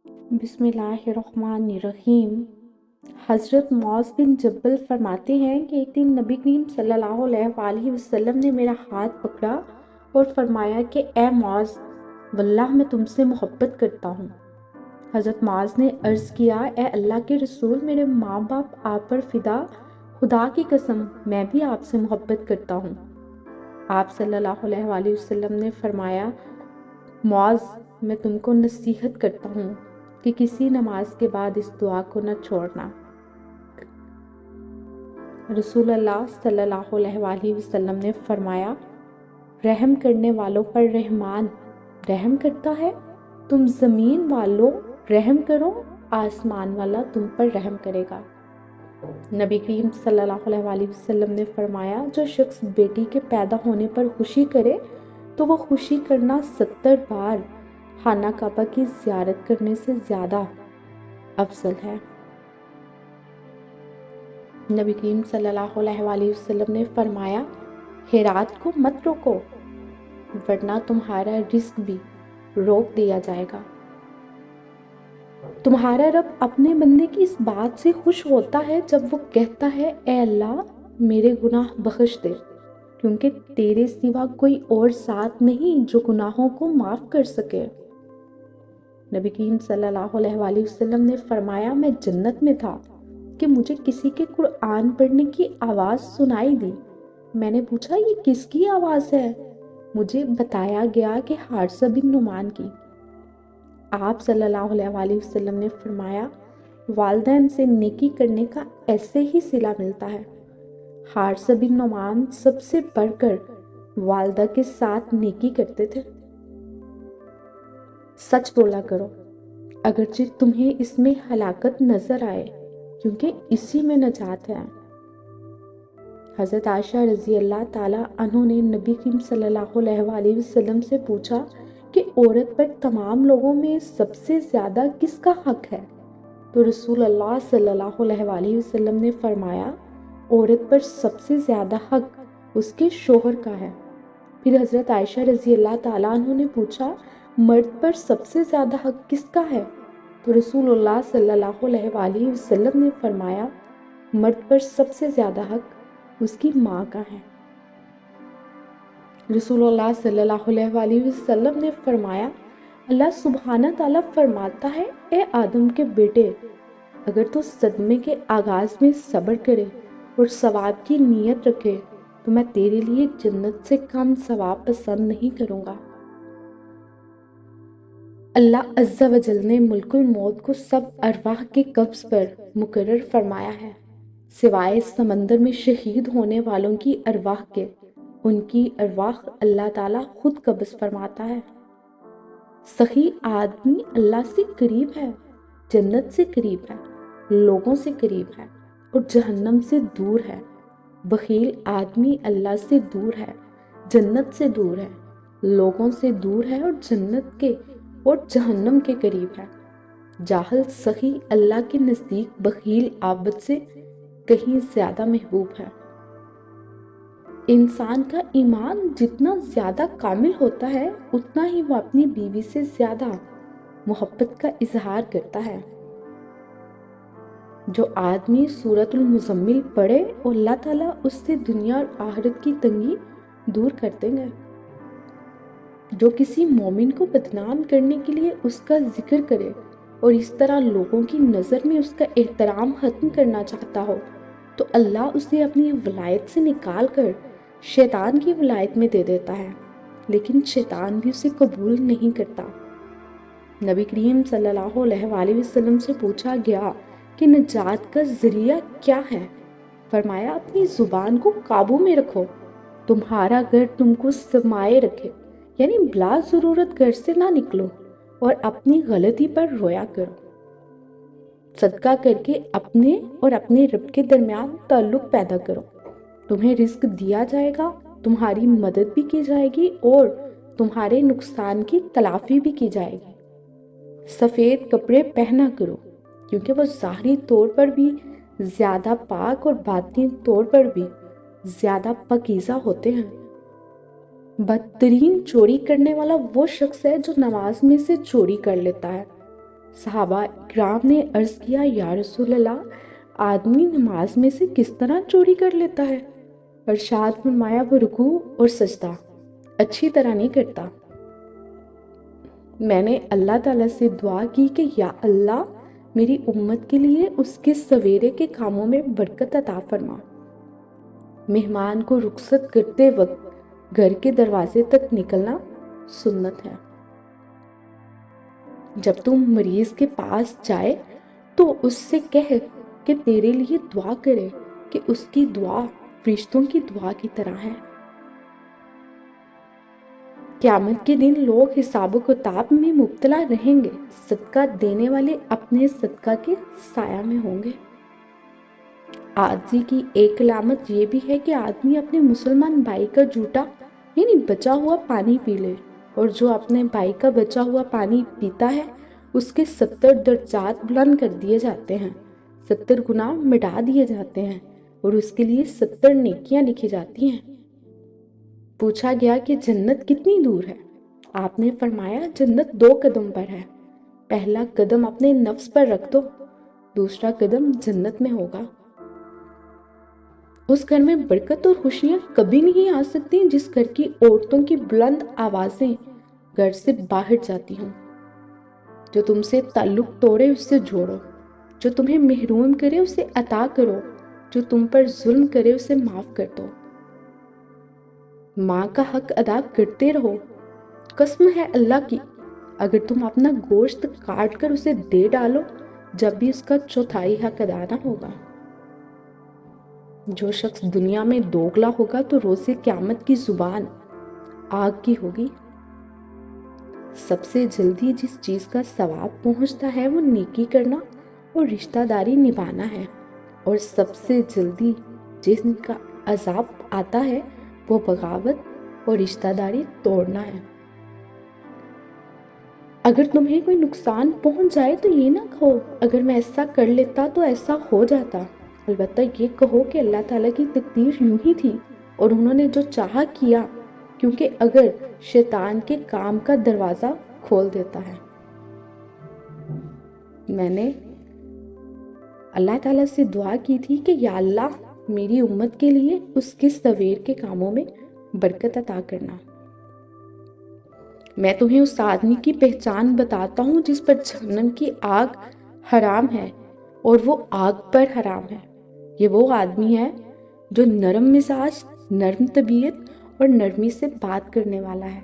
بسم اللہ الرحمن الرحیم۔ حضرت معاذ بن جبل فرماتے ہیں کہ ایک دن نبی کریم صلی اللہ علیہ وآلہ وسلم نے میرا ہاتھ پکڑا اور فرمایا کہ اے معاذ، واللہ میں تم سے محبت کرتا ہوں۔ حضرت معاذ نے عرض کیا، اے اللہ کے رسول، میرے ماں باپ آپ پر فدا، خدا کی قسم میں بھی آپ سے محبت کرتا ہوں۔ آپ صلی اللہ علیہ وآلہ وسلم نے فرمایا، معاذ میں تم کو نصیحت کرتا ہوں کہ کسی نماز کے بعد اس دعا کو نہ چھوڑنا۔ رسول اللہ صلی اللہ علیہ وآلہ وسلم نے فرمایا، رحم کرنے والوں پر رحمان رحم کرتا ہے، تم زمین والوں رحم کرو، آسمان والا تم پر رحم کرے گا۔ نبی کریم صلی اللہ علیہ وآلہ وسلم نے فرمایا، جو شخص بیٹی کے پیدا ہونے پر خوشی کرے تو وہ خوشی کرنا 70 بار خانہ کعبہ کی زیارت کرنے سے زیادہ افضل ہے۔ نبی کریم صلی اللہ علیہ وآلہ وسلم نے فرمایا، خیرات کو مت روکو ورنہ تمہارا رزق بھی روک دیا جائے گا۔ تمہارا رب اپنے بندے کی اس بات سے خوش ہوتا ہے جب وہ کہتا ہے، اے اللہ میرے گناہ بخش دے، کیونکہ تیرے سوا کوئی اور ذات نہیں جو گناہوں کو معاف کر سکے۔ نبی کریم صلی اللہ علیہ وآلہ وسلم نے فرمایا، میں جنت میں تھا کہ مجھے کسی کے قرآن پڑھنے کی آواز سنائی دی۔ میں نے پوچھا، یہ کس کی آواز ہے؟ مجھے بتایا گیا کہ حارثہ بن نعمان کی۔ آپ صلی اللہ علیہ وآلہ وسلم نے فرمایا، والدین سے نیکی کرنے کا ایسے ہی صلہ ملتا ہے۔ حارثہ بن نعمان سب سے بڑھ کر والدہ کے ساتھ نیکی کرتے تھے۔ سچ بولا کرو اگرچہ تمہیں اس میں ہلاکت نظر آئے، کیونکہ اسی میں نجات ہے۔ حضرت عائشہ رضی اللہ تعالیٰ عنہ نے نبی کریم صلی اللہ علیہ وآلہ وسلم سے پوچھا کہ عورت پر تمام لوگوں میں سب سے زیادہ کس کا حق ہے؟ تو رسول اللہ صلی اللہ علیہ وآلہ وسلم نے فرمایا، عورت پر سب سے زیادہ حق اس کے شوہر کا ہے۔ پھر حضرت عائشہ رضی اللہ تعالیٰ عنہ نے پوچھا، مرد پر سب سے زیادہ حق کس کا ہے؟ تو رسول اللہ صلی اللہ علیہ وآلہ وسلم نے فرمایا، مرد پر سب سے زیادہ حق اس کی ماں کا ہے۔ رسول اللہ صلی اللہ علیہ وآلہ وسلم نے فرمایا، اللہ سبحانہ تعالیٰ فرماتا ہے، اے آدم کے بیٹے، اگر تو صدمے کے آغاز میں صبر کرے اور ثواب کی نیت رکھے تو میں تیرے لیے جنت سے کم ثواب پسند نہیں کروں گا۔ اللہ عز و جل نے ملک الموت کو سب ارواح کے قبض پر مقرر فرمایا ہے، سوائے سمندر میں شہید ہونے والوں کی ارواح کے۔ ان کی ارواح اللہ تعالیٰ خود قبض فرماتا ہے۔ سخی آدمی اللہ سے قریب ہے، جنت سے قریب ہے، لوگوں سے قریب ہے اور جہنم سے دور ہے۔ بخیل آدمی اللہ سے دور ہے، جنت سے دور ہے، لوگوں سے دور ہے اور جنت کے اور جہنم کے قریب ہے۔ جاہل سخی اللہ کے نزدیک بخیل عابد سے کہیں زیادہ محبوب ہے۔ انسان کا ایمان جتنا زیادہ کامل ہوتا ہے اتنا ہی وہ اپنی بیوی سے زیادہ محبت کا اظہار کرتا ہے۔ جو آدمی سورۃ المزمل پڑھے اور اللہ تعالیٰ اس سے دنیا اور آخرت کی تنگی دور کر دیں گے۔ جو کسی مومن کو بدنام کرنے کے لیے اس کا ذکر کرے اور اس طرح لوگوں کی نظر میں اس کا احترام ختم کرنا چاہتا ہو تو اللہ اسے اپنی ولایت سے نکال کر شیطان کی ولایت میں دے دیتا ہے، لیکن شیطان بھی اسے قبول نہیں کرتا۔ نبی کریم صلی اللہ علیہ وآلہ وسلم سے پوچھا گیا کہ نجات کا ذریعہ کیا ہے؟ فرمایا، اپنی زبان کو قابو میں رکھو، تمہارا گھر تم کو سمائے رکھے، یعنی بلا ضرورت گھر سے نہ نکلو اور اپنی غلطی پر رویا کرو۔ صدقہ کر کے اپنے اور اپنے رب کے درمیان تعلق پیدا کرو، تمہیں رزق دیا جائے گا، تمہاری مدد بھی کی جائے گی اور تمہارے نقصان کی تلافی بھی کی جائے گی۔ سفید کپڑے پہنا کرو، کیونکہ وہ ظاہری طور پر بھی زیادہ پاک اور باطنی طور پر بھی زیادہ پاکیزہ ہوتے ہیں۔ بدترین چوری کرنے والا وہ شخص ہے جو نماز میں سے چوری کر لیتا ہے۔ صحابہ کرام نے عرض کیا، یا رسول اللہ، آدمی نماز میں سے کس طرح چوری کر لیتا ہے؟ ارشاد فرمایا، وہ رکوع اور سجدہ اچھی طرح نہیں کرتا۔ میں نے اللہ تعالیٰ سے دعا کی کہ یا اللہ، میری امت کے لیے اس کے سویرے کے کاموں میں برکت عطا فرما۔ مہمان کو رخصت کرتے وقت گھر کے دروازے تک نکلنا سنت ہے۔ جب تم مریض کے پاس جائے تو اس سے کہہ کہ تیرے لیے دعا کرے کہ اس کی دعا فرشتوں کی دعا کی طرح ہے۔ قیامت کے دن لوگ حساب و کتاب میں مبتلا رہیں گے، صدقہ دینے والے اپنے صدقہ کے سایہ میں ہوں گے۔ عاجزی کی ایک علامت یہ بھی ہے کہ آدمی اپنے مسلمان بھائی کا جھوٹا یعنی بچا ہوا پانی پی لے، اور جو اپنے بھائی کا بچا ہوا پانی پیتا ہے اس کے 70 درجات بلند کر دیے جاتے ہیں، 70 گناہ مٹا دیے جاتے ہیں، اور اس کے لیے 70 نیکیاں لکھی جاتی ہیں۔ پوچھا گیا کہ جنت کتنی دور ہے؟ آپ نے فرمایا، جنت 2 قدم پر ہے۔ پہلا قدم اپنے نفس پر رکھ دو، دوسرا قدم جنت میں ہوگا۔ اس گھر میں برکت اور خوشیاں کبھی نہیں آ سکتی جس گھر کی عورتوں کی بلند آوازیں گھر سے باہر جاتی ہوں۔ جو تم سے تعلق توڑے اس سے جوڑو، جو تمہیں محروم کرے اسے عطا کرو، جو تم پر ظلم کرے اسے معاف کر دو۔ ماں کا حق ادا کرتے رہو، قسم ہے اللہ کی، اگر تم اپنا گوشت کاٹ کر اسے دے ڈالو جب بھی اس کا 1/4 حق ادا نہ ہوگا۔ جو شخص دنیا میں دوگلا ہوگا تو روز قیامت کی زبان آگ کی ہوگی۔ سب سے جلدی جس چیز کا ثواب پہنچتا ہے وہ نیکی کرنا اور رشتہ داری نبھانا ہے، اور سب سے جلدی جس کا عذاب آتا ہے وہ بغاوت اور رشتہ داری توڑنا ہے۔ اگر تمہیں کوئی نقصان پہنچ جائے تو یہ نہ کہو اگر میں ایسا کر لیتا تو ایسا ہو جاتا، البتہ یہ کہو کہ اللہ تعالیٰ کی تقدیر یوں ہی تھی اور انہوں نے جو چاہا کیا، کیونکہ اگر شیطان کے کام کا دروازہ کھول دیتا ہے۔ میں نے اللہ تعالیٰ سے دعا کی تھی کہ یا اللہ، میری امت کے لیے اس کے سویر کے کاموں میں برکت عطا کرنا۔ میں تمہیں اس آدمی کی پہچان بتاتا ہوں جس پر جہنم کی آگ حرام ہے اور وہ آگ پر حرام ہے۔ یہ وہ آدمی ہے جو نرم مزاج، نرم طبیعت اور نرمی سے بات کرنے والا ہے۔